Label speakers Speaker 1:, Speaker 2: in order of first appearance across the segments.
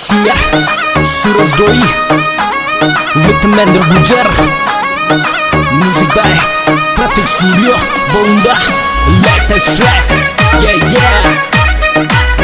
Speaker 1: Sia Suraj Doi with Mendra Gujar. Music by Pratik Studio Bonda. Latest track. Yeah.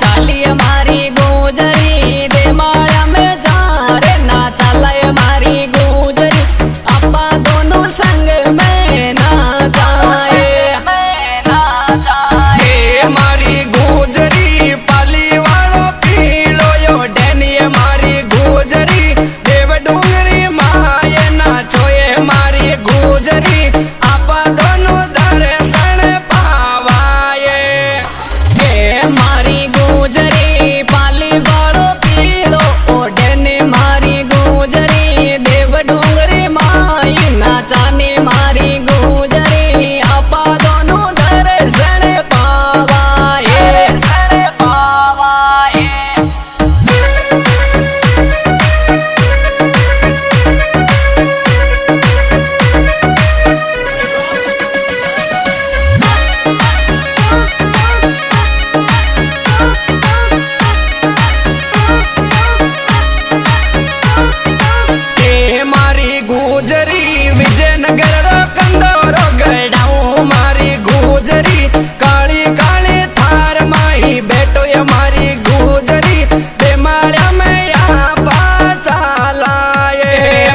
Speaker 2: चाली हमारी गोजरी दे माया में जा रे ना चलाए हमारी गोजरी अपा दोनों संग में ना जाए
Speaker 3: हमारी गोजरी पाली वालो पीलो यो डैनी हमारी गोजरी देव डूंगरी माये ना छोए हमारी गोजरी आपा दोनों दर्शन पावाए
Speaker 2: हमारी गोजरी पाली वालो पीलो ओढ़ने मारी गोजरी देव डूंगरी माई नाचाने मारी गोजरी आपा दोनों दर्शन पावाए
Speaker 3: गोजरी विजयनगर रो कंदोरो गड़ाऊ मारी गोजरी काली काली थार माही बैठो हमारी गोजरी देमालिया में यहाँ पाचालाए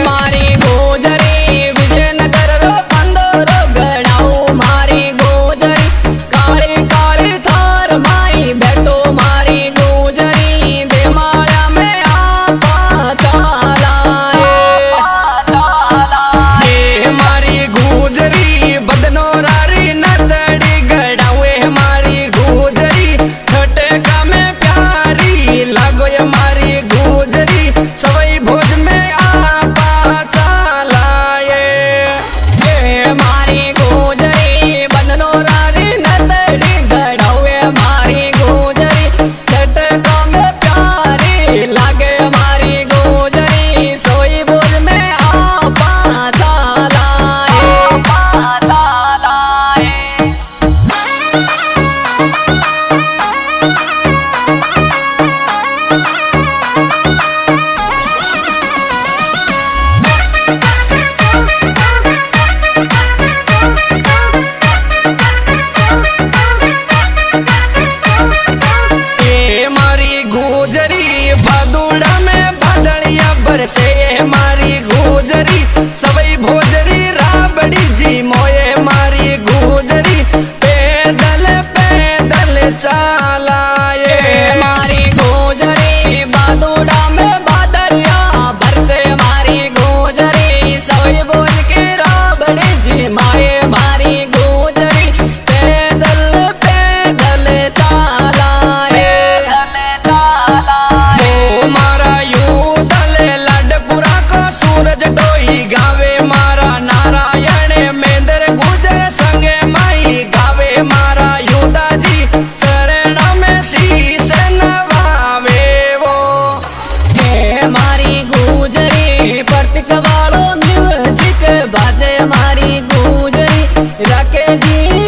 Speaker 2: मारी गोजरी विजयनगर रो कंदोरो गड़ाऊ मारी गोजरी काली काली थार माही बैठो मारी गोजरी देमालिया में यहाँ पाचालाए
Speaker 3: गोजरी बदनोरारी नतड़ी गड़ावे हमारी गोजरी छोटे का में प्यारी लागो हमारी गोजरी सवई भोज में आपा चालाए
Speaker 2: हमारी गोजरी बदनोरारी नतड़ी गड़ावे हमारी गोजरी छोटे का में प्यारी लागे हमारी गोजरी सोई भोज में आपा चालाए
Speaker 3: गोजरी भादुड़ा में बादलिया बरसे हमारी गोजरी सवई भोजरी राबड़ी जी मोए हमारी गोजरी पैदल पैदल चालाए
Speaker 2: हमारी गोजरी बादुड़ा में बादलिया बरसे हमारी गोजरी सवई भोज की राबड़ी जी माए हमारी गोजरी पैदल पैदल चालाए
Speaker 3: सूरज डोई गावे मारा नारायण मेंदर गुजर संगे माई गावे मारा योदा जी शरण में शीश नवावे वो
Speaker 2: हमारी गोजरी प्रतीक वालों म्यूजिक बाजे हमारी गोजरी रखे जी